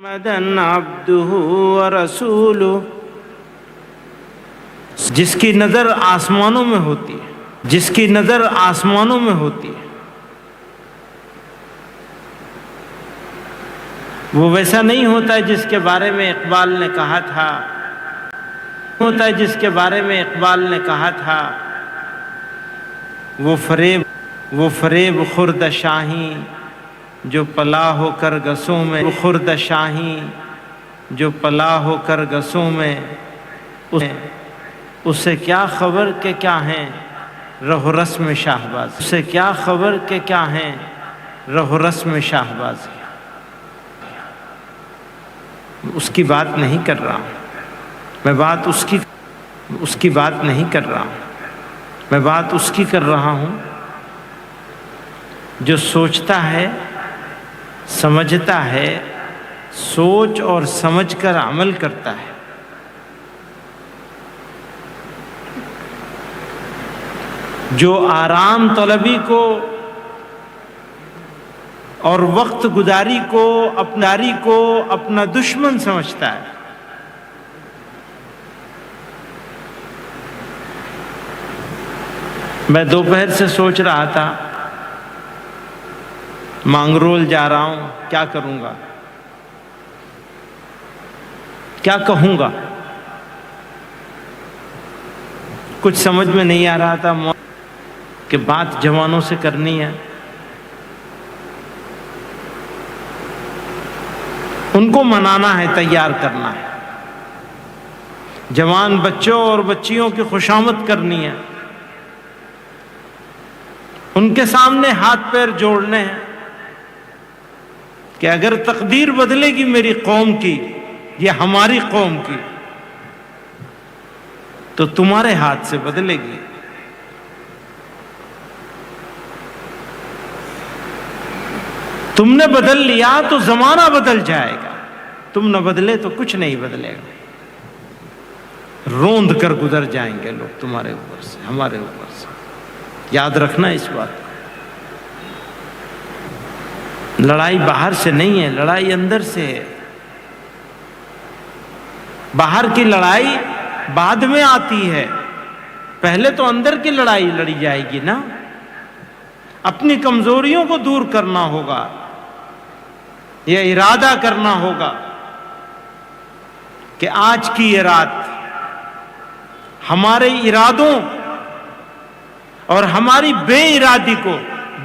محمدًا عبدہ ورسولہ، جس کی نظر آسمانوں میں ہوتی ہے، جس کی نظر آسمانوں میں ہوتی ہے، وہ ویسا نہیں ہوتا ہے جس کے بارے میں اقبال نے کہا تھا، ہوتا ہے جس کے بارے میں اقبال نے کہا تھا، وہ فریب خورد شاہی جو پلا ہو کر گسوں میں، وہ خورد شاہی جو پلا ہو کر گسوں میں، اسے کیا خبر کہ کیا ہیں رہ و رسم شاہباز، اسے کیا خبر کہ کیا ہیں رہ و رسم شاہباز۔ اس کی بات نہیں کر رہا ہوں میں، بات اس کی بات نہیں کر رہا ہوں میں، بات اس کی کر رہا ہوں جو سوچتا ہے، سمجھتا ہے، سوچ اور سمجھ کر عمل کرتا ہے۔ جو آرام طلبی کو اور وقت گزاری کو اپنا دشمن سمجھتا ہے، میں دوپہر سے سوچ رہا تھا مانگرول جا رہا ہوں، کیا کروں گا، کیا کہوں گا، کچھ سمجھ میں نہیں آ رہا تھا کہ بات جوانوں سے کرنی ہے، ان کو منانا ہے، تیار کرنا ہے، جوان بچوں اور بچیوں کی خوشامد کرنی ہے، ان کے سامنے ہاتھ پیر جوڑنے ہیں کہ اگر تقدیر بدلے گی میری قوم کی یا ہماری قوم کی تو تمہارے ہاتھ سے بدلے گی۔ تم نے بدل لیا تو زمانہ بدل جائے گا، تم نہ بدلے تو کچھ نہیں بدلے گا، روند کر گزر جائیں گے لوگ تمہارے اوپر سے، ہمارے اوپر سے، یاد رکھنا اس بات۔ لڑائی باہر سے نہیں ہے، لڑائی اندر سے ہے۔ باہر کی لڑائی بعد میں آتی ہے، پہلے تو اندر کی لڑائی لڑی جائے گی نا۔ اپنی کمزوریوں کو دور کرنا ہوگا، یہ ارادہ کرنا ہوگا کہ آج کی یہ رات ہمارے ارادوں اور ہماری بے ارادی کو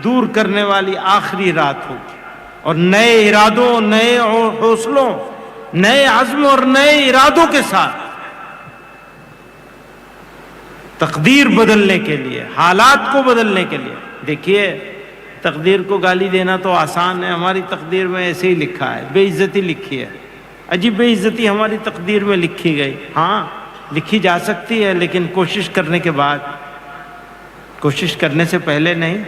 دور کرنے والی آخری رات ہوگی، اور نئے ارادوں، نئے حوصلوں، نئے عزم اور نئے ارادوں کے ساتھ تقدیر بدلنے کے لیے، حالات کو بدلنے کے لیے۔ دیکھیے، تقدیر کو گالی دینا تو آسان ہے، ہماری تقدیر میں ایسے ہی لکھا ہے، بے عزتی لکھی ہے، عجیب بے عزتی ہماری تقدیر میں لکھی گئی۔ ہاں لکھی جا سکتی ہے، لیکن کوشش کرنے کے بعد، کوشش کرنے سے پہلے نہیں۔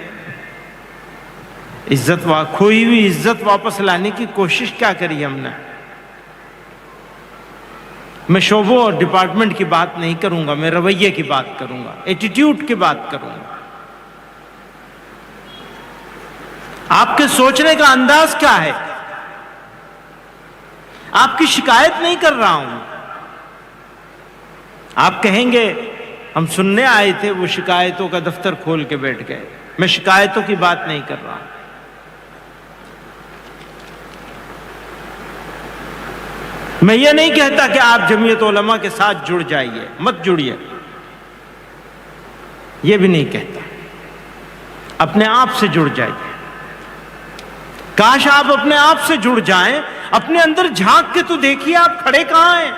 کھوئی ہوئی عزت واپس لانے کی کوشش کیا کری ہم نے؟ میں شعبوں اور ڈپارٹمنٹ کی بات نہیں کروں گا، میں رویے کی بات کروں گا، ایٹیٹیوڈ کی بات کروں گا۔ آپ کے سوچنے کا انداز کیا ہے؟ آپ کی شکایت نہیں کر رہا ہوں۔ آپ کہیں گے ہم سننے آئے تھے، وہ شکایتوں کا دفتر کھول کے بیٹھ گئے۔ میں شکایتوں کی بات نہیں کر رہا ہوں۔ میں یہ نہیں کہتا کہ آپ جمعیت علماء کے ساتھ جڑ جائیے، مت جڑیے، یہ بھی نہیں کہتا۔ اپنے آپ سے جڑ جائیے۔ کاش آپ اپنے آپ سے جڑ جائیں، اپنے اندر جھانک کے تو دیکھیے آپ کھڑے کہاں ہیں۔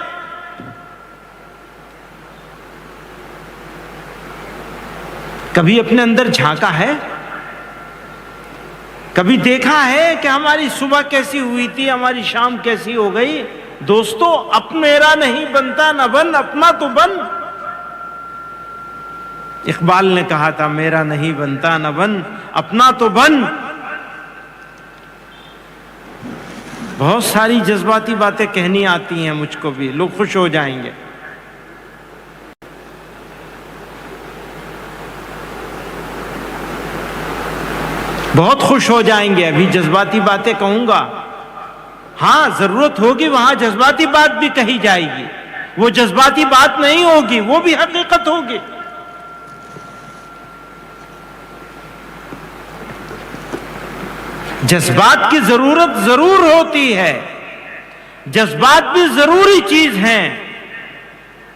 کبھی اپنے اندر جھانکا ہے؟ کبھی دیکھا ہے کہ ہماری صبح کیسی ہوئی تھی، ہماری شام کیسی ہو گئی؟ دوستو، اب میرا نہیں بنتا نہ بن، اپنا تو بن۔ اقبال نے کہا تھا میرا نہیں بنتا نہ بن، اپنا تو بن۔ بہت ساری جذباتی باتیں کہنی آتی ہیں مجھ کو بھی، لوگ خوش ہو جائیں گے۔ بہت خوش ہو جائیں گے، ابھی جذباتی باتیں کہوں گا ہاں ضرورت ہوگی وہاں جذباتی بات بھی کہی جائے گی، وہ جذباتی بات نہیں ہوگی، وہ بھی حقیقت ہوگی۔ جذبات کی ضرورت ضرور ہوتی ہے، جذبات بھی ضروری چیز ہیں،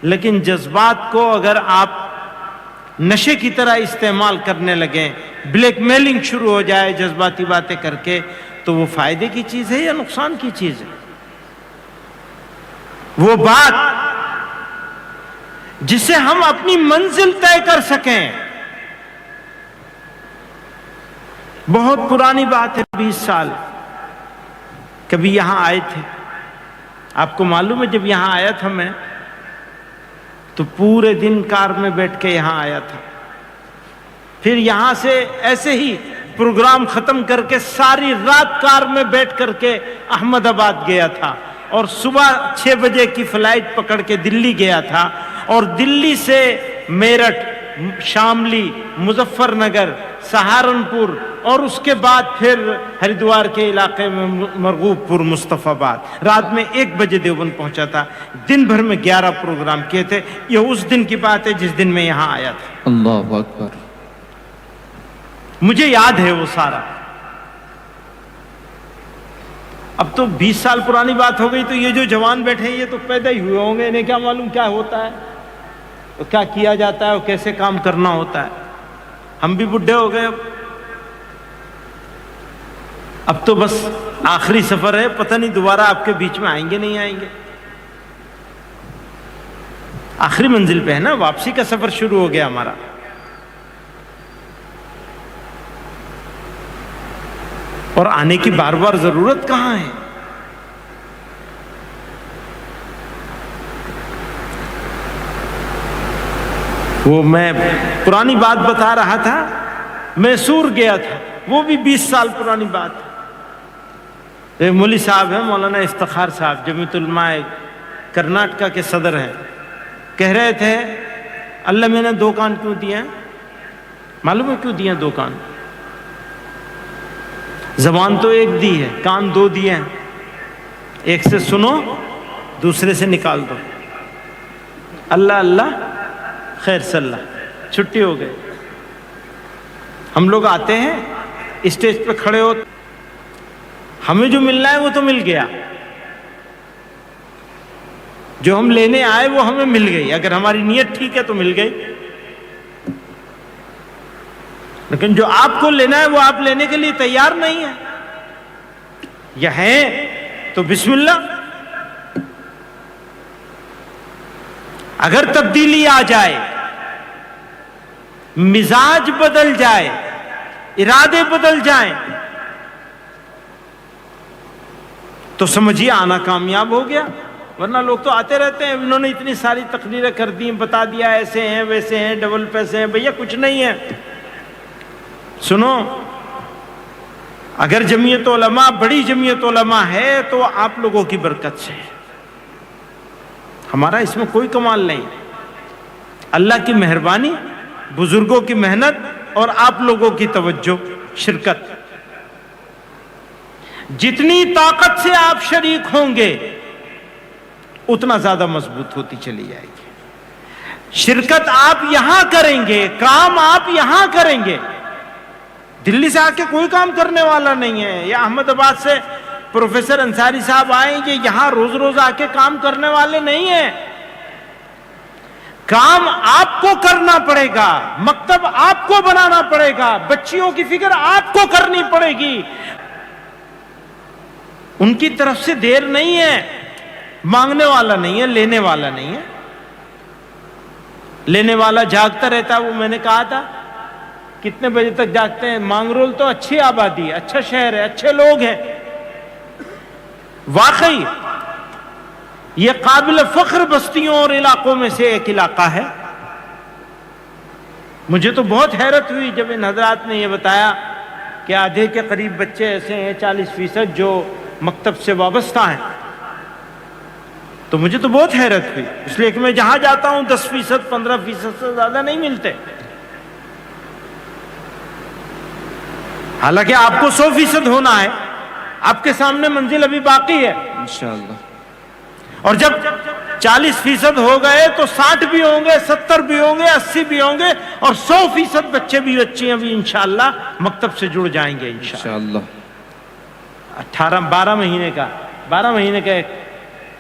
لیکن جذبات کو اگر آپ نشے کی طرح استعمال کرنے لگیں، بلیک میلنگ شروع ہو جائے جذباتی باتیں کر کے، تو وہ فائدے کی چیز ہے یا نقصان کی چیز ہے؟ وہ بات جس سے ہم اپنی منزل طے کر سکیں۔ بہت پرانی بات ہے، 20 سال کبھی یہاں آئے تھے، آپ کو معلوم ہے جب یہاں آیا تھا میں تو پورے دن کار میں بیٹھ کے یہاں آیا تھا، پھر یہاں سے ایسے ہی پروگرام ختم کر کے ساری رات کار میں بیٹھ کر کے احمد آباد گیا تھا، اور صبح 6 بجے کی فلائٹ پکڑ کے دلی گیا تھا، اور دلی سے میرٹھ، شاملی، مظفر نگر، سہارنپور، اور اس کے بعد پھر ہریدوار کے علاقے میں مرغوب پور، مصطفیٰ آباد، رات میں 1 بجے دیوبند پہنچا تھا۔ دن بھر میں 11 پروگرام کیے تھے۔ یہ اس دن کی بات ہے جس دن میں یہاں آیا تھا۔ اللہ اکبر۔ مجھے یاد ہے وہ سارا۔ اب تو 20 سال پرانی بات ہو گئی، تو یہ جو جوان بیٹھے ہیں یہ تو پیدا ہی ہوئے ہوں گے، انہیں کیا معلوم کیا ہوتا ہے، کیا کیا جاتا ہے اور کیسے کام کرنا ہوتا ہے۔ ہم بھی بڈھے ہو گئے، اب تو بس آخری سفر ہے، پتہ نہیں دوبارہ آپ کے بیچ میں آئیں گے نہیں آئیں گے۔ آخری منزل پہ ہے نا، واپسی کا سفر شروع ہو گیا ہمارا۔ اور آنے کی بار بار ضرورت کہاں ہے؟ وہ میں پرانی بات بتا رہا تھا، میسور گیا تھا، وہ بھی 20 سال پرانی بات ہے۔ ایک مولوی صاحب ہیں، مولانا افتخار صاحب، جمعیت علماء کرناٹکا کے صدر ہیں، کہہ رہے تھے اللہ میں نے 2 کان کیوں دیے ہیں؟ معلوم ہے کیوں دیے ہیں 2 کان؟ زبان تو ایک دی ہے، کان 2 دیے ہیں، ایک سے سنو، دوسرے سے نکال دو۔ اللہ اللہ خیر صلی اللہ، چھٹی ہو گئے۔ ہم لوگ آتے ہیں اسٹیج پہ کھڑے ہو، ہمیں جو ملنا ہے وہ تو مل گیا، جو ہم لینے آئے وہ ہمیں مل گئی، اگر ہماری نیت ٹھیک ہے تو مل گئی، لیکن جو آپ کو لینا ہے وہ آپ لینے کے لیے تیار نہیں ہے، یا ہیں تو بسم اللہ۔ اگر تبدیلی آ جائے، مزاج بدل جائے، ارادے بدل جائیں، تو سمجھیے آنا کامیاب ہو گیا۔ ورنہ لوگ تو آتے رہتے ہیں، انہوں نے اتنی ساری تقریریں کر دی، بتا دیا ایسے ہیں ویسے ہیں، ڈبل پیسے ہیں، بھیا کچھ نہیں ہے۔ سنو، اگر جمعیت علماء بڑی جمعیت علماء ہے تو آپ لوگوں کی برکت سے، ہمارا اس میں کوئی کمال نہیں، اللہ کی مہربانی، بزرگوں کی محنت اور آپ لوگوں کی توجہ، شرکت۔ جتنی طاقت سے آپ شریک ہوں گے اتنا زیادہ مضبوط ہوتی چلی جائے گی۔ شرکت آپ یہاں کریں گے، کام آپ یہاں کریں گے، دلی سے آ کے کوئی کام کرنے والا نہیں ہے، یا احمد آباد سے پروفیسر انصاری صاحب آئیں گے، یہاں روز روز آ کے کام کرنے والے نہیں ہیں۔ کام آپ کو کرنا پڑے گا، مکتب آپ کو بنانا پڑے گا، بچیوں کی فکر آپ کو کرنی پڑے گی۔ ان کی طرف سے دیر نہیں ہے، مانگنے والا نہیں ہے، لینے والا نہیں ہے۔ لینے والا جاگتا رہتا ہے، وہ میں نے کہا تھا کتنے بجے تک جاگتے ہیں؟ مانگرول تو اچھی آبادی ہے، اچھا شہر ہے، اچھے لوگ ہیں، واقعی یہ قابل فخر بستیوں اور علاقوں میں سے ایک علاقہ ہے۔ مجھے تو بہت حیرت ہوئی جب ان حضرات نے یہ بتایا کہ آدھے کے قریب بچے ایسے ہیں، 40% جو مکتب سے وابستہ ہیں، تو مجھے تو بہت حیرت ہوئی، اس لیے کہ میں جہاں جاتا ہوں 10%، 15% سے زیادہ نہیں ملتے، حالانکہ آپ کو 100% ہونا ہے، آپ کے سامنے منزل ابھی باقی ہے انشاءاللہ. اور جب 40% ہو گئے تو 60 بھی ہوں گے، 70 بھی ہوں گے، 80 بھی ہوں گے، اور 100% بچے بھی بچیاں بھی انشاءاللہ مکتب سے جڑ جائیں گے انشاءاللہ. 12 مہینے کا ایک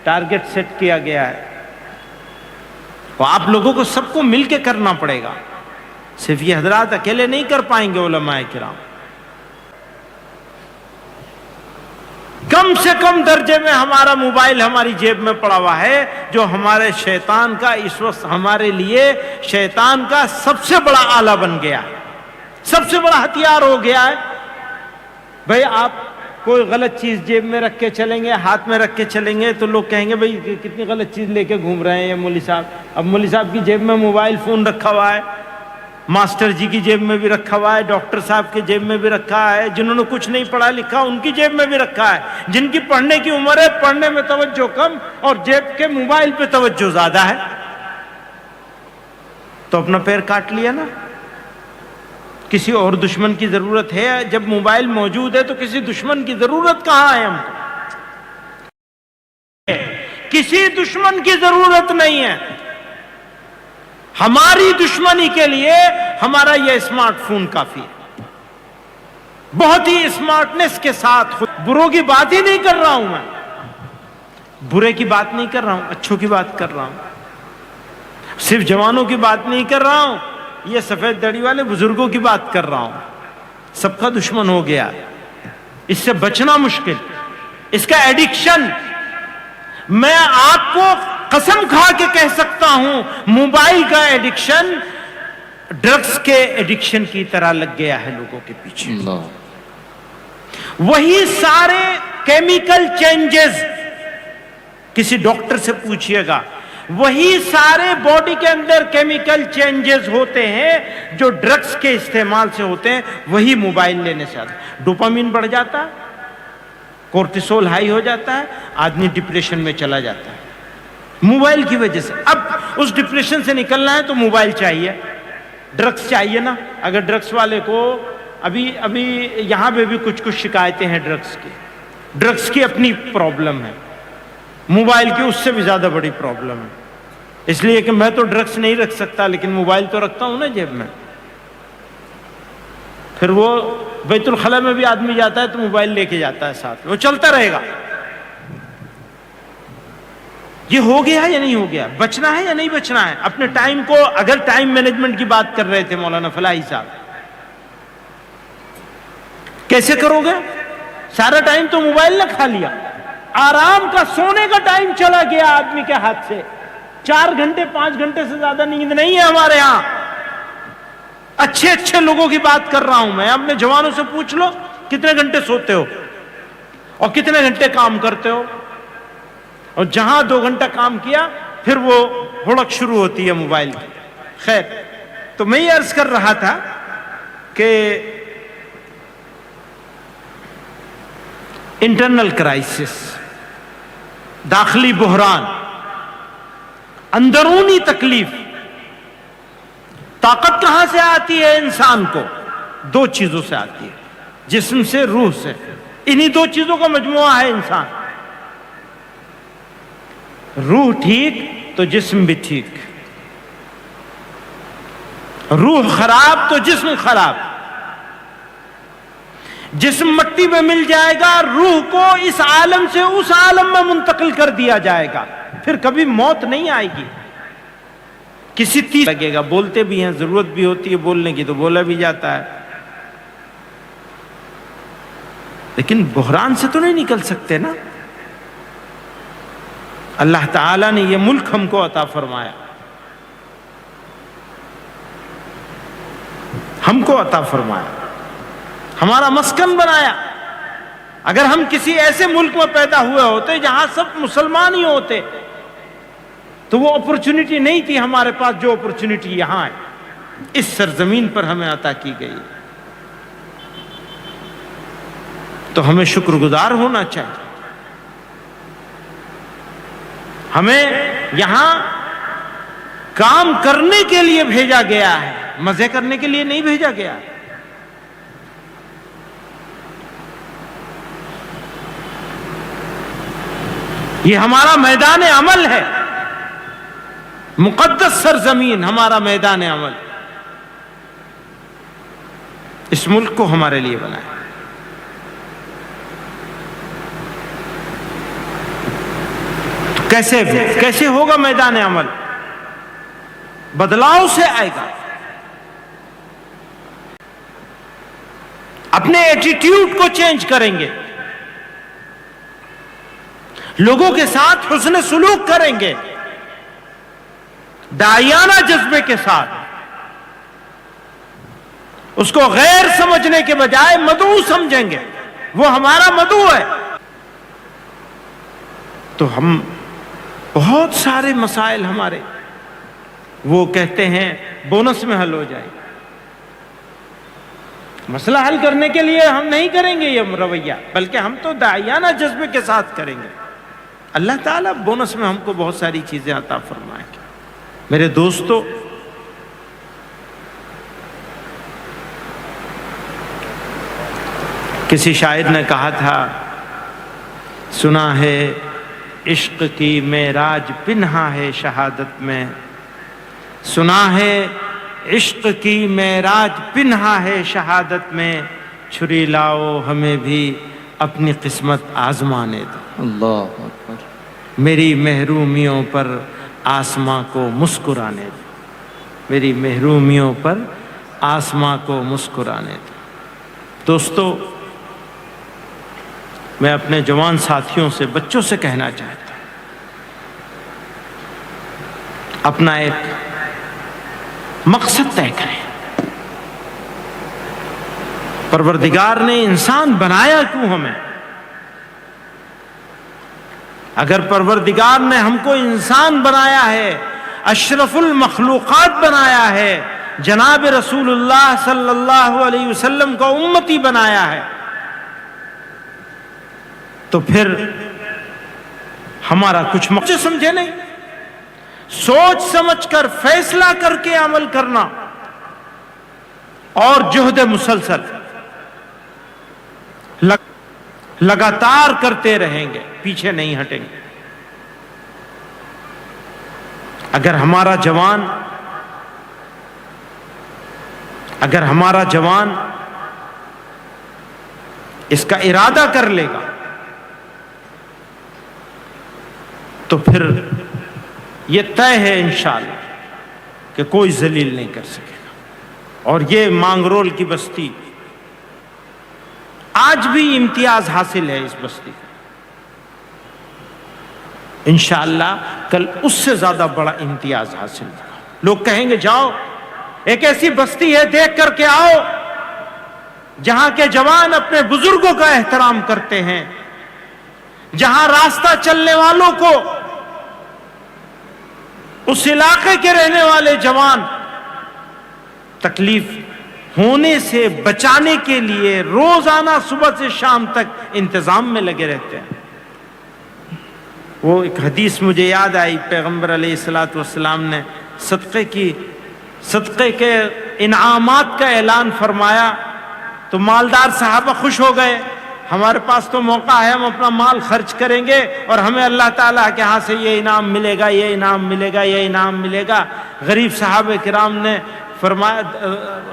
ٹارگٹ سیٹ کیا گیا ہے. تو آپ لوگوں کو سب کو مل کے کرنا پڑے گا، صرف یہ حضرات اکیلے نہیں کر پائیں گے. علماء کرام کم سے کم درجے میں ہمارا موبائل ہماری جیب میں پڑا ہوا ہے، جو ہمارے شیطان کا اس وقت ہمارے لیے شیطان کا سب سے بڑا آلہ بن گیا ہے، سب سے بڑا ہتھیار ہو گیا ہے. بھئی آپ کوئی غلط چیز جیب میں رکھ کے چلیں گے، ہاتھ میں رکھ کے چلیں گے، تو لوگ کہیں گے بھئی کتنی غلط چیز لے کے گھوم رہے ہیں یہ مولوی صاحب. اب مولوی صاحب کی جیب میں موبائل فون رکھا ہوا ہے، ماسٹر جی کی جیب میں بھی رکھا ہوا ہے، ڈاکٹر صاحب کی جیب میں بھی رکھا ہے، جنہوں نے کچھ نہیں پڑھا لکھا ان کی جیب میں بھی رکھا ہے، جن کی پڑھنے کی عمر ہے پڑھنے میں توجہ کم اور جیب کے موبائل پہ توجہ زیادہ ہے، تو اپنا پیر کاٹ لیا نا. کسی اور دشمن کی ضرورت ہے؟ جب موبائل موجود ہے تو کسی دشمن کی ضرورت کہاں ہے؟ ہم کو کسی دشمن کی ضرورت نہیں ہے. ہماری دشمنی کے لیے ہمارا یہ اسمارٹ فون کافی ہے. بہت ہی اسمارٹنس کے ساتھ، بروں کی بات ہی نہیں کر رہا ہوں میں، برے کی بات نہیں کر رہا ہوں، اچھوں کی بات کر رہا ہوں. صرف جوانوں کی بات نہیں کر رہا ہوں، یہ سفید داڑھی والے بزرگوں کی بات کر رہا ہوں. سب کا دشمن ہو گیا، اس سے بچنا مشکل، اس کا ایڈکشن. میں آپ کو قسم کھا کے کہہ سکتا ہوں موبائل کا ایڈکشن ڈرگز کے ایڈکشن کی طرح لگ گیا ہے لوگوں کے پیچھے. وہی سارے کیمیکل چینجز، کسی ڈاکٹر سے پوچھئے گا، وہی سارے باڈی کے اندر کیمیکل چینجز ہوتے ہیں جو ڈرگز کے استعمال سے ہوتے ہیں، وہی موبائل لینے سے آتا ہے. ڈوپامین بڑھ جاتا ہے، کورٹیسول ہائی ہو جاتا ہے، آدمی ڈپریشن میں چلا جاتا ہے موبائل کی وجہ سے. اب اس ڈپریشن سے نکلنا ہے تو موبائل چاہیے، ڈرگز چاہیے نا. اگر ڈرگز والے کو ابھی یہاں پہ بھی کچھ شکایتیں ہیں ڈرگز کی اپنی پرابلم ہے، موبائل کی اس سے بھی زیادہ بڑی پرابلم ہے. اس لیے کہ میں تو ڈرگز نہیں رکھ سکتا لیکن موبائل تو رکھتا ہوں نا جیب میں. پھر وہ بیت الخلا میں بھی آدمی جاتا ہے تو موبائل لے کے جاتا ہے ساتھ میں، وہ چلتا رہے گا. یہ ہو گیا یا نہیں ہو گیا؟ بچنا ہے یا نہیں بچنا ہے؟ اپنے ٹائم کو، اگر ٹائم مینجمنٹ کی بات کر رہے تھے مولانا فلاحی صاحب، کیسے کرو گے؟ سارا ٹائم تو موبائل نہ کھا لیا. آرام کا، سونے کا ٹائم چلا گیا آدمی کے ہاتھ سے. 4 گھنٹے 5 گھنٹے سے زیادہ نیند نہیں ہے ہمارے ہاں. اچھے لوگوں کی بات کر رہا ہوں میں. اپنے جوانوں سے پوچھ لو کتنے گھنٹے سوتے ہو اور کتنے گھنٹے کام کرتے ہو. اور جہاں 2 گھنٹہ کام کیا پھر وہ ہڑک شروع ہوتی ہے موبائل کی. خیر، تو میں یہ عرض کر رہا تھا کہ انٹرنل کرائسس، داخلی بحران، اندرونی تکلیف. طاقت کہاں سے آتی ہے انسان کو؟ 2 چیزوں سے آتی ہے، جسم سے، روح سے. انہی 2 چیزوں کا مجموعہ ہے انسان. روح ٹھیک تو جسم بھی ٹھیک، روح خراب تو جسم خراب. جسم مٹی میں مل جائے گا، روح کو اس عالم سے اس عالم میں منتقل کر دیا جائے گا، پھر کبھی موت نہیں آئے گی. کسی تیز لگے گا، بولتے بھی ہیں، ضرورت بھی ہوتی ہے بولنے کی تو بولا بھی جاتا ہے، لیکن بحران سے تو نہیں نکل سکتے نا. اللہ تعالیٰ نے یہ ملک ہم کو عطا فرمایا، ہم کو عطا فرمایا، ہمارا مسکن بنایا. اگر ہم کسی ایسے ملک میں پیدا ہوئے ہوتے جہاں سب مسلمان ہی ہوتے تو وہ اپرچونٹی نہیں تھی ہمارے پاس جو اپرچونٹی یہاں ہے، اس سرزمین پر ہمیں عطا کی گئی. تو ہمیں شکر گزار ہونا چاہیے. ہمیں یہاں کام کرنے کے لیے بھیجا گیا ہے، مزے کرنے کے لیے نہیں بھیجا گیا. یہ ہمارا میدان عمل ہے، مقدس سرزمین ہمارا میدان عمل، اس ملک کو ہمارے لیے بنائے۔ تو کیسے ہوگا میدان عمل؟ بدلاؤ سے آئے گا، اپنے ایٹیٹیوڈ کو چینج کریں گے، لوگوں کے ساتھ حسن سلوک کریں گے، داعیانہ جذبے کے ساتھ، اس کو غیر سمجھنے کے بجائے مدعو سمجھیں گے، وہ ہمارا مدعو ہے۔ تو ہم بہت سارے مسائل ہمارے وہ کہتے ہیں بونس میں حل ہو جائے، مسئلہ حل کرنے کے لیے ہم نہیں کریں گے یہ رویہ، بلکہ ہم تو داعیانہ جذبے کے ساتھ کریں گے۔ اللہ تعالیٰ بونس میں ہم کو بہت ساری چیزیں عطا فرمائیں گے۔ میرے دوستو، کسی شاعر نے کہا تھا، سنا ہے عشق کی معراج پنہا ہے شہادت میں، سنا ہے عشق کی معراج پنہا ہے شہادت میں، چھری لاؤ ہمیں بھی اپنی قسمت آزمانے دو۔ اللہ اکبر۔ میری محرومیوں پر آسماں کو مسکرانے دو، میری محرومیوں پر آسماں کو مسکرانے دو۔ دوستو، میں اپنے جوان ساتھیوں سے، بچوں سے کہنا چاہتا ہوں، اپنا ایک مقصد طے کریں۔ پروردگار نے انسان بنایا کیوں ہمیں؟ اگر پروردگار نے ہم کو انسان بنایا ہے، اشرف المخلوقات بنایا ہے، جناب رسول اللہ صلی اللہ علیہ وسلم کو امتی بنایا ہے، تو پھر ہمارا کچھ مقصد سمجھے نہیں، سوچ سمجھ کر فیصلہ کر کے عمل کرنا اور جہد مسلسل لگاتار کرتے رہیں گے، پیچھے نہیں ہٹیں گے۔ اگر ہمارا جوان اس کا ارادہ کر لے گا تو پھر یہ طے ہے انشاءاللہ کہ کوئی ذلیل نہیں کر سکے گا۔ اور یہ مانگرول کی بستی آج بھی امتیاز حاصل ہے، اس بستی کو انشاءاللہ کل اس سے زیادہ بڑا امتیاز حاصل ہوگا۔ لوگ کہیں گے جاؤ، ایک ایسی بستی ہے، دیکھ کر کے آؤ جہاں کے جوان اپنے بزرگوں کا احترام کرتے ہیں، جہاں راستہ چلنے والوں کو، اس علاقے کے رہنے والے جوان تکلیف ہونے سے بچانے کے لیے روزانہ صبح سے شام تک انتظام میں لگے رہتے ہیں۔ وہ ایک حدیث مجھے یاد آئی، پیغمبر علیہ الصلوۃ والسلام نے صدقے کے انعامات کا اعلان فرمایا تو مالدار صحابہ خوش ہو گئے، ہمارے پاس تو موقع ہے، ہم اپنا مال خرچ کریں گے اور ہمیں اللہ تعالیٰ کے ہاں سے یہ انعام ملے گا، یہ انعام ملے گا، یہ انعام ملے گا۔ غریب صحابہ کرام نے فرمایا،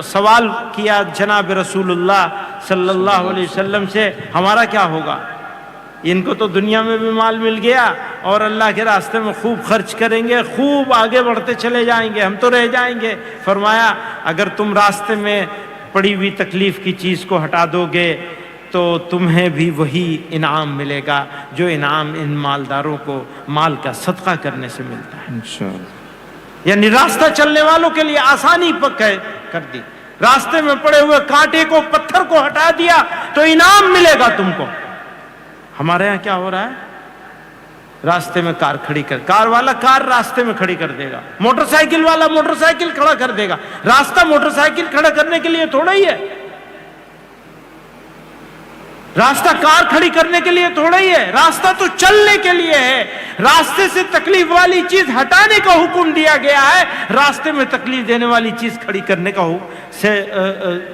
سوال کیا جناب رسول اللہ صلی اللہ علیہ وسلم سے، ہمارا کیا ہوگا؟ ان کو تو دنیا میں بھی مال مل گیا اور اللہ کے راستے میں خوب خرچ کریں گے، خوب آگے بڑھتے چلے جائیں گے، ہم تو رہ جائیں گے۔ فرمایا اگر تم راستے میں پڑی ہوئی تکلیف کی چیز کو ہٹا دو گے تو تمہیں بھی وہی انعام ملے گا جو انعام ان مالداروں کو مال کا صدقہ کرنے سے ملتا ہے۔ انشاءاللہ۔ یعنی راستہ چلنے والوں کے لیے آسانی کر دی، راستے میں پڑے ہوئے کانٹے کو، پتھر کو ہٹا دیا تو انعام ملے گا تم کو۔ ہمارے یہاں کیا ہو رہا ہے؟ راستے میں کار والا کار راستے میں کھڑی کر دے گا، موٹر سائیکل والا موٹر سائیکل کھڑا کر دے گا۔ راستہ موٹر سائیکل کھڑا کرنے کے لیے تھوڑا ہی ہے، راستہ کار کھڑی کرنے کے لیے تھوڑا ہی ہے، راستہ تو چلنے کے لیے ہے۔ راستے سے تکلیف والی چیز ہٹانے کا حکم دیا گیا ہے، راستے میں تکلیف دینے والی چیز کھڑی کرنے کا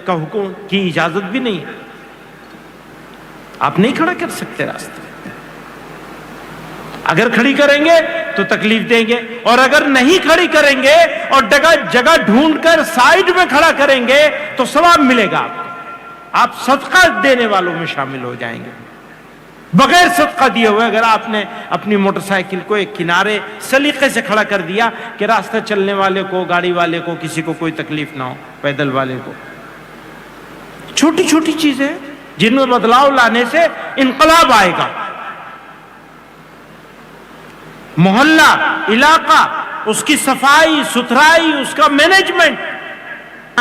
حکم کی اجازت بھی نہیں ہے۔ آپ نہیں کھڑا کر سکتے راستے، اگر کھڑی کریں گے تو تکلیف دیں گے، اور اگر نہیں کھڑی کریں گے اور جگہ ڈھونڈ کر سائیڈ میں کھڑا کریں گے تو ثواب ملے گا آپ کو، آپ صدقہ دینے والوں میں شامل ہو جائیں گے۔ بغیر صدقہ دیے ہوئے اگر آپ نے اپنی موٹر سائیکل کو ایک کنارے سلیقے سے کھڑا کر دیا کہ راستہ چلنے والے کو، گاڑی والے کو، کسی کو کوئی تکلیف نہ ہو، پیدل والے کو، چھوٹی چھوٹی چیزیں جن میں بدلاؤ لانے سے انقلاب آئے گا۔ محلہ، علاقہ، اس کی صفائی ستھرائی، اس کا مینجمنٹ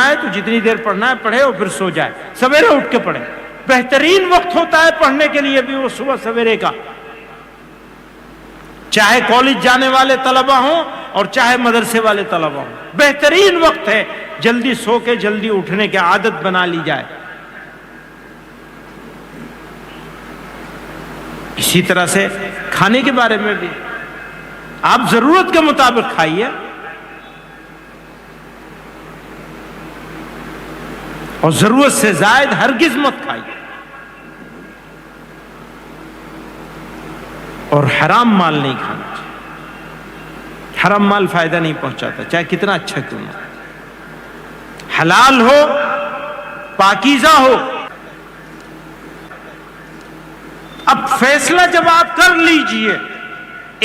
آئے تو جتنی دیر پڑھنا ہے پڑھے اور پھر سو جائے، سویرے اٹھ کے پڑھے۔ بہترین وقت ہوتا ہے پڑھنے کے لیے بھی وہ صبح سویرے کا، چاہے کالج جانے والے طلبہ ہوں اور چاہے مدرسے والے طلبہ ہوں، بہترین وقت ہے۔ جلدی سو کے جلدی اٹھنے کی عادت بنا لی جائے۔ اسی طرح سے کھانے کے بارے میں بھی آپ ضرورت کے مطابق کھائیے، اور ضرورت سے زائد ہرگز مت کھائیے، اور حرام مال نہیں کھانا چاہیے۔ حرام مال فائدہ نہیں پہنچاتا، چاہے کتنا اچھا کیوں نہ، حلال ہو، پاکیزہ ہو۔ اب فیصلہ جب آپ کر لیجئے،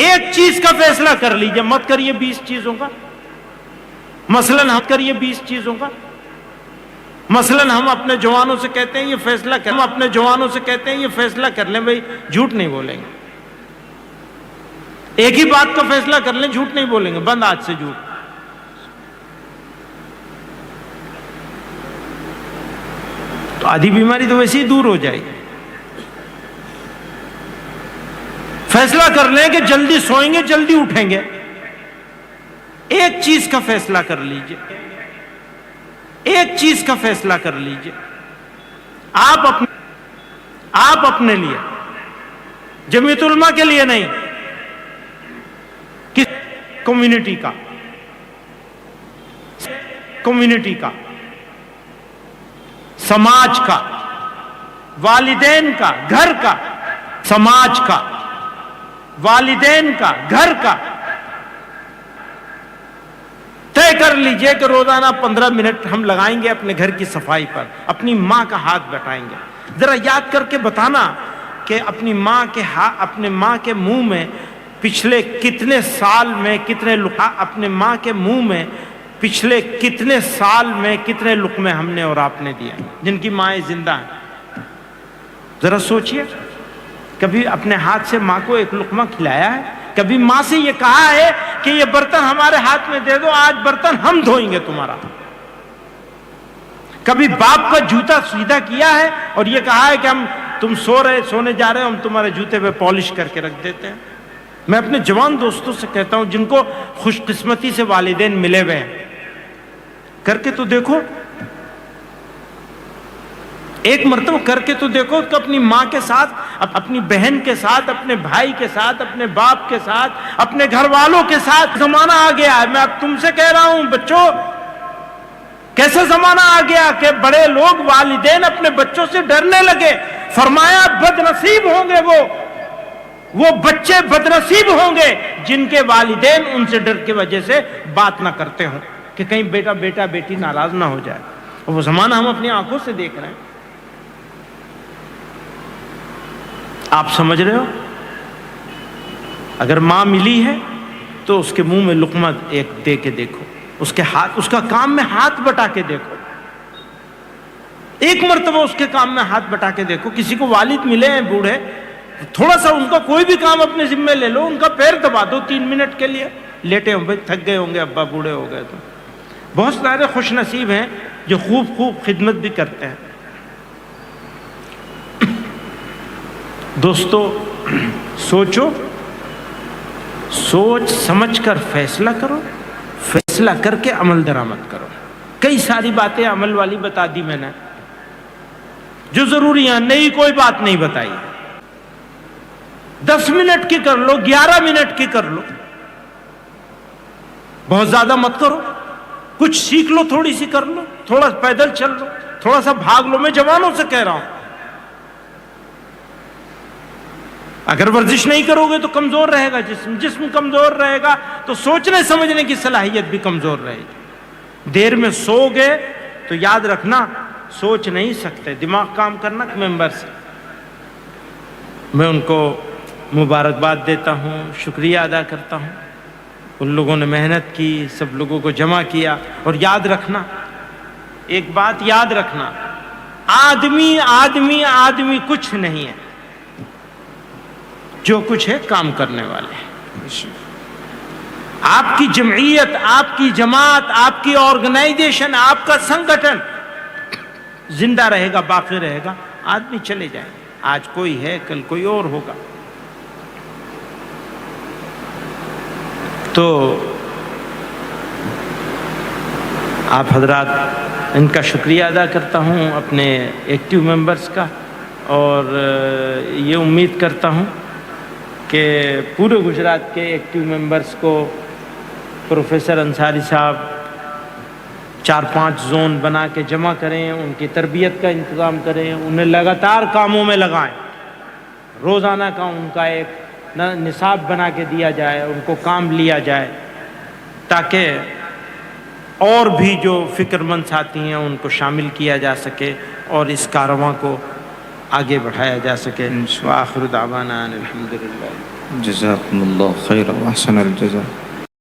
ایک چیز کا فیصلہ کر لیجئے، مت کریے 20 چیزوں کا۔ مثلاً ہم کریے 20 چیزوں کا۔ مثلاً ہم اپنے جوانوں سے کہتے ہیں یہ فیصلہ کر، ہم اپنے جوانوں سے کہتے ہیں یہ فیصلہ کر لیں بھائی، جھوٹ نہیں بولیں گے، ایک ہی بات کا فیصلہ کر لیں، جھوٹ نہیں بولیں گے، بند آج سے جھوٹ۔ تو آدھی بیماری تو ویسے ہی دور ہو جائے گی۔ فیصلہ کر لیں کہ جلدی سوئیں گے، جلدی اٹھیں گے، ایک چیز کا فیصلہ کر لیجئے، ایک چیز کا فیصلہ کر لیجئے، آپ اپنے لیے، جمعیت علماء کے لیے نہیں، کس کمیونٹی کا، کمیونٹی کا، سماج کا، والدین کا، گھر کا، سماج کا، والدین کا، گھر کا۔ طے کر لیجئے کہ روزانہ 15 منٹ ہم لگائیں گے اپنے گھر کی صفائی پر، اپنی ماں کا ہاتھ بٹائیں گے۔ ذرا یاد کر کے بتانا کہ اپنی ماں کے منہ میں پچھلے کتنے سال میں کتنے اپنے ماں کے منہ میں پچھلے کتنے سال میں کتنے لقمے ہم نے اور آپ نے دیا، جن کی مائیں زندہ ہیں۔ ذرا سوچئے، کبھی اپنے ہاتھ سے ماں کو ایک لقمہ کھلایا ہے؟ کبھی ماں سے یہ کہا ہے کہ یہ برتن ہمارے ہاتھ میں دے دو، آج برتن ہم دھوئیں گے تمہارا؟ کبھی باپ کا جوتا سیدھا کیا ہے اور یہ کہا ہے کہ تم سونے جا رہے ہو، ہم تمہارے جوتے پہ پالش کر کے رکھ دیتے ہیں؟ میں اپنے جوان دوستوں سے کہتا ہوں جن کو خوش قسمتی سے والدین ملے ہوئے ہیں، کر کے تو دیکھو، ایک مرتبہ کر کے تو دیکھو کہ اپنی ماں کے ساتھ، اپنی بہن کے ساتھ، اپنے بھائی کے ساتھ، اپنے باپ کے ساتھ، اپنے گھر والوں کے ساتھ۔ زمانہ آ گیا ہے، میں اب تم سے کہہ رہا ہوں بچوں، کیسا زمانہ آ گیا کہ بڑے لوگ، والدین اپنے بچوں سے ڈرنے لگے۔ فرمایا بد نصیب ہوں گے وہ بچے بد نصیب ہوں گے جن کے والدین ان سے ڈر کی وجہ سے بات نہ کرتے ہوں کہ کہیں بیٹا بیٹی ناراض نہ ہو جائے۔ اور وہ زمانہ ہم اپنی آنکھوں سے دیکھ رہے ہیں۔ آپ سمجھ رہے ہو؟ اگر ماں ملی ہے تو اس کے منہ میں لقمہ ایک دے کے دیکھو، اس کا کام میں ہاتھ بٹا کے دیکھو، ایک مرتبہ اس کے کام میں ہاتھ بٹا کے دیکھو۔ کسی کو والد ملے ہیں بوڑھے، تھوڑا سا ان کا کوئی بھی کام اپنے ذمہ لے لو، ان کا پیر دبا دو 3 منٹ کے لیے، لیٹے ہوں بھائی، تھک گئے ہوں گے ابا، بوڑھے ہو گئے تو۔ بہت سارے خوش نصیب ہیں جو خوب خدمت بھی کرتے ہیں۔ دوستو، سوچو، سوچ سمجھ کر فیصلہ کرو، فیصلہ کر کے عمل درآمد کرو۔ کئی ساری باتیں عمل والی بتا دی میں نے، جو ضروری ہیں، نئی کوئی بات نہیں بتائی۔ 10 منٹ کی کر لو، 11 منٹ کی کر لو، بہت زیادہ مت کرو۔ کچھ سیکھ لو، تھوڑی سی کر لو، تھوڑا پیدل چل لو، تھوڑا سا بھاگ لو۔ میں جوانوں سے کہہ رہا ہوں، اگر ورزش نہیں کرو گے تو کمزور رہے گا جسم کمزور رہے گا تو سوچنے سمجھنے کی صلاحیت بھی کمزور رہے گی. دیر میں سو گے تو یاد رکھنا سوچ نہیں سکتے, دماغ کام کرنا ممبر سے. میں ان کو مبارکباد دیتا ہوں, شکریہ ادا کرتا ہوں. ان لوگوں نے محنت کی, سب لوگوں کو جمع کیا. اور یاد رکھنا, ایک بات یاد رکھنا, آدمی آدمی آدمی کچھ نہیں ہے, جو کچھ ہے کام کرنے والے ہیں. آپ کی جمعیت, آپ کی جماعت, آپ کی آرگنائزیشن, آپ کا سنگٹھن زندہ رہے گا, باقی رہے گا. آدمی چلے جائیں گے, آج کوئی ہے کل کوئی اور ہوگا. تو آپ حضرات, ان کا شکریہ ادا کرتا ہوں, اپنے ایکٹیو ممبرز کا, اور یہ امید کرتا ہوں کہ پورے گجرات کے ایکٹیو ممبرز کو پروفیسر انصاری صاحب 4-5 زون بنا کے جمع کریں, ان کی تربیت کا انتظام کریں, انہیں لگاتار کاموں میں لگائیں. روزانہ کا ان کا ایک نصاب بنا کے دیا جائے, ان کو کام لیا جائے, تاکہ اور بھی جو فکر مند ساتھی ہیں ان کو شامل کیا جا سکے اور اس کارواں کو آگے بڑھایا جا سکے. وآخر دعوانا ان الحمدللہ. جزاکم اللہ خیر و احسن الجزاء.